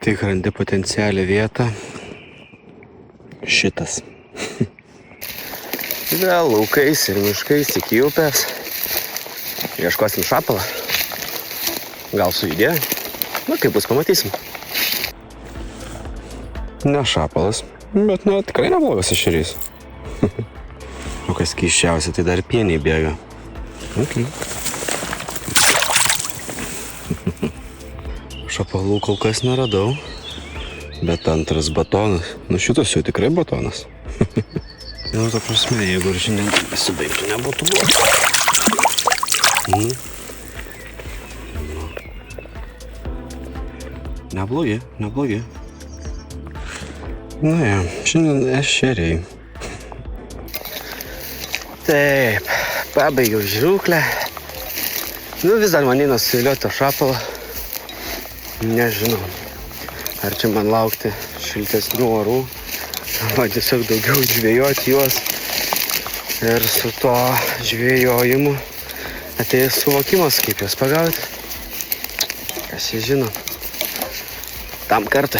tik randi potencialią vietą. Šitas. Vėl laukais ir miškais iki upės. Ieškosim šapalą. Gal sujudėjo? Kaip bus, pamatysim. Ne šapalas, bet tikrai neblogas ešerys. O kas keisčiausia, tai dar pieniai bėga. Šapalų kol kas neradau, bet antras batonas. Šitas jau tikrai batonas. Ta prasme, jeigu ir šiandien pasibaigtų, nebūtų blogas. Neblogi. Šiandien ešeriai. Taip, pabaigiau žirūklę. Vis dar man eina suvilioti šapalą. Nežinau, ar čia man laukti šiltesnių orų, arba tiesiog daugiau žvejoti juos. Ir su to žvejojimu atėjęs suvokimas, kaip juos pagauti. Kas jie žino. Tam kartui.